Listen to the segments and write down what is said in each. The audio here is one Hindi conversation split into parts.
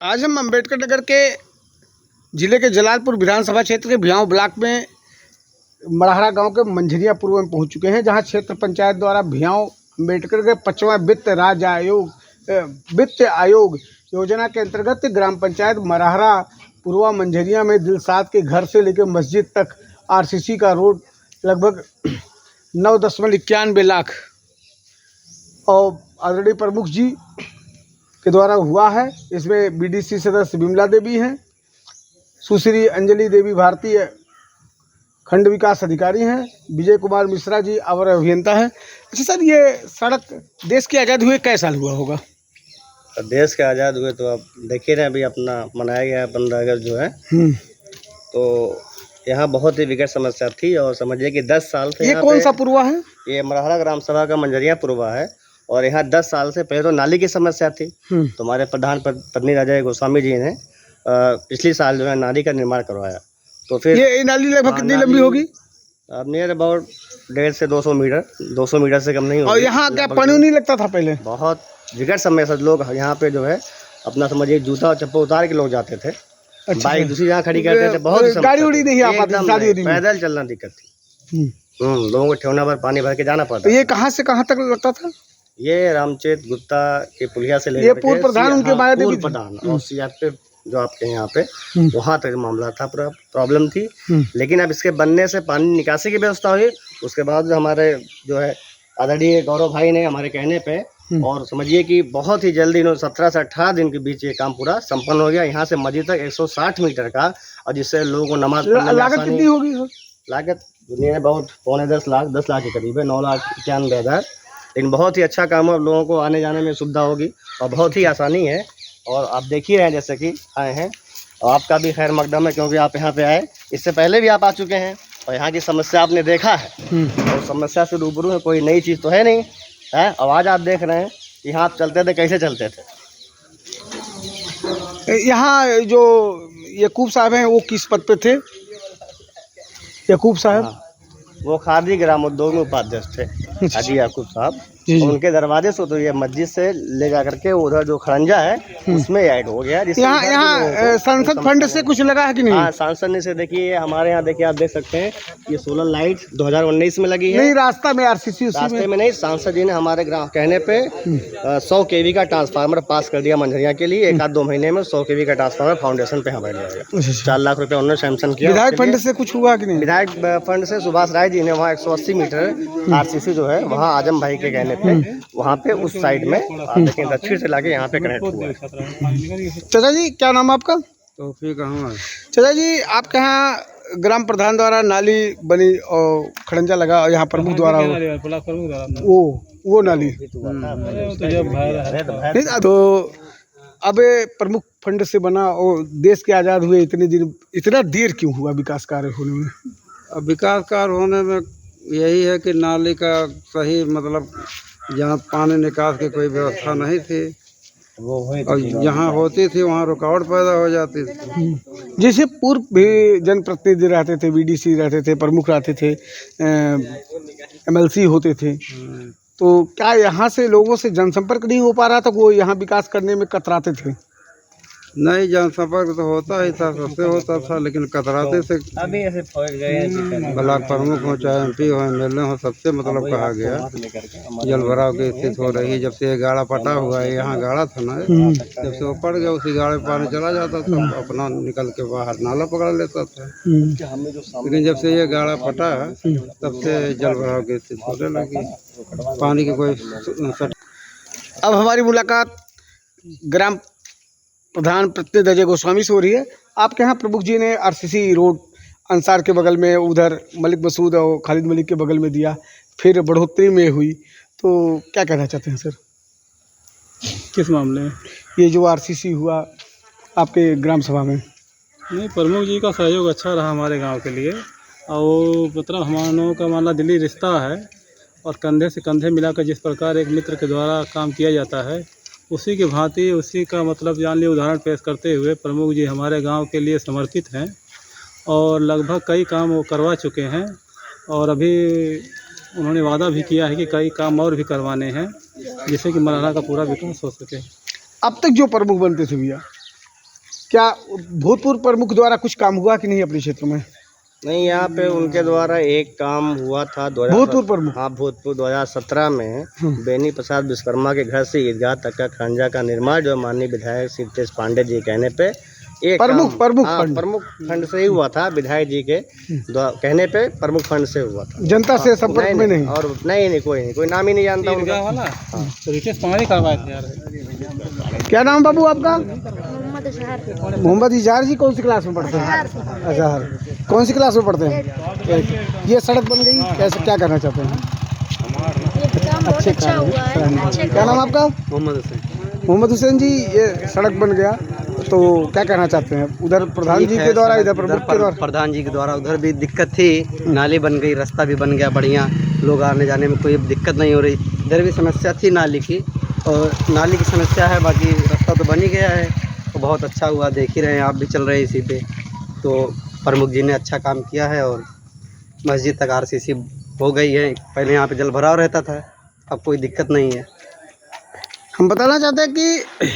आज हम अम्बेडकर नगर के जिले के जलालपुर विधानसभा क्षेत्र के भियाऊं ब्लॉक में मरहरा गांव के मंझरिया पूर्व में पहुंच चुके हैं, जहां क्षेत्र पंचायत द्वारा भियाऊं अम्बेडकर के 5वां वित्त आयोग योजना के अंतर्गत ग्राम पंचायत मरहरा पूर्वा मंझरिया में दिलसाद के घर से लेकर मस्जिद तक आरसीसी का रोड लगभग 9.91 लाख और आदरणीय प्रमुख जी के द्वारा हुआ है। इसमें बीडीसी सदस्य विमला देवी हैं, सुश्री अंजलि देवी भारतीय खंड विकास अधिकारी हैं, विजय कुमार मिश्रा जी अवर अभियंता हैं। अच्छा सर, ये सड़क देश के आज़ाद हुए कै साल हुआ होगा? देश के आज़ाद हुए तो आप देखिए ना, अभी अपना मनाया गया है 15 अगस्त जो है, तो यहाँ बहुत ही विकट समस्या थी और समझिए कि 10 साल से। ये कौन सा पूर्वा है? ये मरहरा ग्राम सभा का मंझरिया पूर्वा है और यहाँ 10 साल से पहले तो नाली की समस्या थी। तो हमारे प्रधान पत्नी राजा गोस्वामी जी ने पिछली साल जो है नाली का निर्माण करवाया। तो फिर ये नाली लगभग कितनी लंबी होगी? अब नियर अबाउट 150 से 200 मीटर, 200 मीटर से कम नहीं होगी। और यहाँ क्या पानी नहीं लगता था पहले? बहुत विकट समस्या, लोग यहाँ पे जो है अपना समझिए जूता और चप्पल उतार के लोग जाते थे। अच्छा, बाइक दूसरी जगह खड़ी करते थे, बहुत गाड़ी उड़ी नहीं आ पाती, शादी उड़ी पैदल चलना दिक्कत थी। लोगों को ठेवना पर पानी भर के जाना पड़ता। ये कहाँ से कहाँ तक लगता था? ये रामचेत गुप्ता के पुलिया से ये पूर्व प्रधान उनके माया देवी प्रधान और सीआरपीएफ जो आपके यहाँ पे वहाँ तक मामला था, पूरा प्रॉब्लम थी। लेकिन अब इसके बनने से पानी निकासी की व्यवस्था हुई। उसके बाद हमारे जो है आदरणीय गौरव भाई ने हमारे कहने पे और समझिए कि बहुत ही जल्दी 17 से 18 दिन के बीच ये काम पूरा संपन्न हो गया। यहाँ से मस्जिद तक 160 मीटर का, और जिससे लोगों को नमाज पढ़ने में लागत कितनी होगी? लागत दुनिया में बहुत 10 लाख के करीब है, 9,91,000। लेकिन बहुत ही अच्छा काम है, अब लोगों को आने जाने में सुविधा होगी और बहुत ही आसानी है। और आप देखिए हैं जैसे कि आए हैं, और आपका भी खैर मकदम है क्योंकि आप यहाँ पे आए, इससे पहले भी आप आ चुके हैं और यहाँ की समस्या आपने देखा है और समस्या से रूबरू है, कोई नई चीज़ तो है नहीं है। और आज आप देख रहे हैं कि यहाँ आप चलते थे, कैसे चलते थे। यहाँ जो यकूब साहब हैं वो किस पद पे थे? यकूब साहब वो खादी ग्राम उद्योग में उपाध्यक्ष थे, हाजी याकूब साहब। उनके दरवाजे से तो ये मस्जिद से ले जा करके उधर जो खरंजा है उसमें ऐड हो गया। यहाँ सांसद फंड से कुछ लगा है कि नहीं? हाँ, सांसद से देखिए हमारे यहाँ देखिए, आप देख सकते हैं ये सोलर लाइट 2019 में लगी है। नहीं, रास्ता में आरसीसी रास्ते में नहीं, सांसद जी ने हमारे ग्राम कहने पे 100 kV का ट्रांसफार्मर पास कर दिया मंझरिया के लिए। 1-2 महीने में 100 kV का ट्रांसफार्मर फाउंडेशन पे बैठ जाएगा। 4 लाख रुपए उन्होंने सैंक्शन किया। विधायक फंड से कुछ हुआ कि नहीं? विधायक फंड से सुभाष राय जी ने वहाँ 180 मीटर आरसीसी जो है वहाँ आजम भाई के कहने पे वहाँ पे उस साइड में देखें दक्षिण से लाके यहाँ पे कनेक्ट हुआ है। चाचा जी, क्या नाम आपका? तौफीक अहमद। चाचा जी, आपके यहाँ ग्राम प्रधान द्वारा नाली बनी और खड़ंजा लगा और यहाँ प्रमुख द्वारा वो नाली तो अब प्रमुख फंड से बना और देश के आज़ाद हुए इतना देर क्यों हुआ विकास कार्य होने में? अब विकास कार्य होने में यही है कि नाली का सही मतलब जहाँ पानी निकास की कोई व्यवस्था नहीं थी, और जहाँ होती थी वहाँ रुकावट पैदा हो जाती थी। जैसे पूर्व भी जनप्रतिनिधि रहते थे, बीडीसी रहते थे, प्रमुख रहते थे, एमएलसी होते थे, तो क्या यहाँ से लोगों से जनसंपर्क नहीं हो पा रहा था? वो यहाँ विकास करने में कतराते थे? नहीं, जनसंपर्क तो होता ही था, सबसे होता था, लेकिन कतराते से अभी ऐसे फौज गए ब्लॉक प्रमुख हो चाहे एमपी हो एमएलए हो, सबसे मतलब कहा गया जल भराव की स्थिति हो रही है। जब से ये गाड़ा पटा हुआ है, यहाँ गाड़ा था ना, जब से वो पड़ गया उसी गाड़े में पानी चला जाता था, अपना निकल के बाहर नाला पकड़ लेता था। लेकिन जब से ये गाड़ा पटा तब से जल भराव की स्थिति होने लगी, पानी की कोई। अब हमारी मुलाकात ग्राम प्रधान प्रतिनिधि अजय गोस्वामी से हो रही है। आपके यहाँ प्रमुख जी ने आरसीसी रोड अंसार के बगल में, उधर मलिक मसूद और खालिद मलिक के बगल में दिया, फिर बढ़ोतरी में हुई, तो क्या कहना चाहते हैं सर? किस मामले में? ये जो आरसीसी हुआ आपके ग्राम सभा में। नहीं, प्रमुख जी का सहयोग अच्छा रहा हमारे गांव के लिए, और मतलब हम लोगों का माना दिली रिश्ता है और कंधे से कंधे मिलाकर जिस प्रकार एक मित्र के द्वारा काम किया जाता है उसी के भांति, उसी का मतलब जान लिए उदाहरण पेश करते हुए प्रमुख जी हमारे गांव के लिए समर्पित हैं और लगभग कई काम वो करवा चुके हैं, और अभी उन्होंने वादा भी किया है कि कई काम और भी करवाने हैं जिससे कि मरहरा का पूरा विकास हो सके। अब तक जो प्रमुख बनते थे भैया, क्या भूतपूर्व प्रमुख द्वारा कुछ काम हुआ कि नहीं अपने क्षेत्र में? नहीं, यहाँ पे उनके द्वारा एक काम हुआ था भूतपूर्व प्रमुख। हाँ, भूतपूर्व 2017 में बेनी प्रसाद विश्वकर्मा के घर से ईदगाह तक का खंजा का निर्माण जो माननीय विधायक सिद्धेश पांडे जी कहने पे एक प्रमुख फंड से ही हुआ था। विधायक जी के कहने पे प्रमुख फंड से हुआ था। जनता से संपर्क में नहीं? और नहीं, कोई नाम ही नहीं जानता उनका। वाला तो रितेश पांडे करवाए थे यार। क्या नाम बाबू आपका? मोहम्मद इजहार। मोहम्मद इजहार जी कौन सी क्लास में पढ़ते हैं? अजहर। कौन सी क्लास में पढ़ते हैं? ये सड़क बन गई, कैसे क्या करना चाहते हैं? ये काम बहुत अच्छा हुआ है। क्या नाम आपका? मोहम्मद हुसैन। मोहम्मद हुसैन जी, ये सड़क बन गया तो क्या कहना चाहते हैं? उधर प्रधान जी के द्वारा, इधर प्रमुख के द्वारा? प्रधान जी के द्वारा उधर भी दिक्कत थी, नाली बन गई, रास्ता भी बन गया बढ़िया, लोग आने जाने में कोई दिक्कत नहीं हो रही। इधर भी समस्या थी नाली की, और नाली की समस्या है, बाकी रास्ता तो बन ही गया है, तो बहुत अच्छा हुआ। देख ही रहे हैं, आप भी चल रहे हैं इसी पे। तो प्रमुख जी ने अच्छा काम किया है, और मस्जिद तक आरसीसी हो गई है। पहले यहाँ पे जल भराव रहता था, अब कोई दिक्कत नहीं है। हम बताना चाहते हैं कि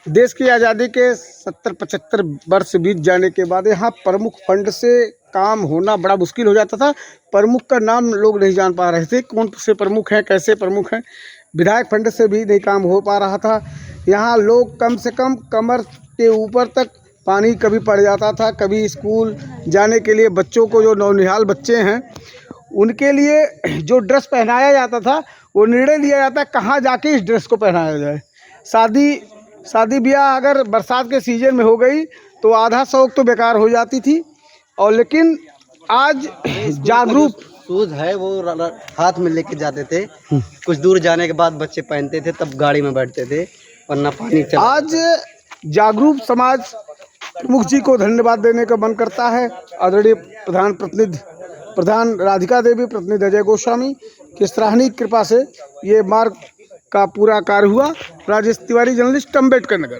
देश की आज़ादी के 70-75 वर्ष बीत जाने के बाद यहाँ प्रमुख फंड से काम होना बड़ा मुश्किल हो जाता था। प्रमुख का नाम लोग नहीं जान पा रहे थे, कौन से प्रमुख हैं, कैसे प्रमुख हैं। विधायक फंड से भी नहीं काम हो पा रहा था। यहाँ लोग कम से कम कमर के ऊपर तक पानी कभी पड़ जाता था। कभी स्कूल जाने के लिए बच्चों को, जो नौनिहाल बच्चे हैं, उनके लिए जो ड्रेस पहनाया जाता था, वो निर्णय लिया जाता है कहाँ जाके इस ड्रेस को पहनाया जाए। शादी ब्याह अगर बरसात के सीजन में हो गई तो आधा शौक तो बेकार हो जाती थी। और लेकिन आज जागरूक शूज है वो हाथ में लेके जाते थे, कुछ दूर जाने के बाद बच्चे पहनते थे, तब गाड़ी में बैठते थे, वरना पानी चल। आज जागरूक समाज प्रमुख जी को धन्यवाद देने का मन करता है। आदरणीय प्रधान राधिका देवी, प्रतिनिधि अजय गोस्वामी की सराहनीय कृपा से ये मार्ग का पूरा कार्य हुआ। राजेश तिवारी, जर्नलिस्ट, अम्बेडकर नगर।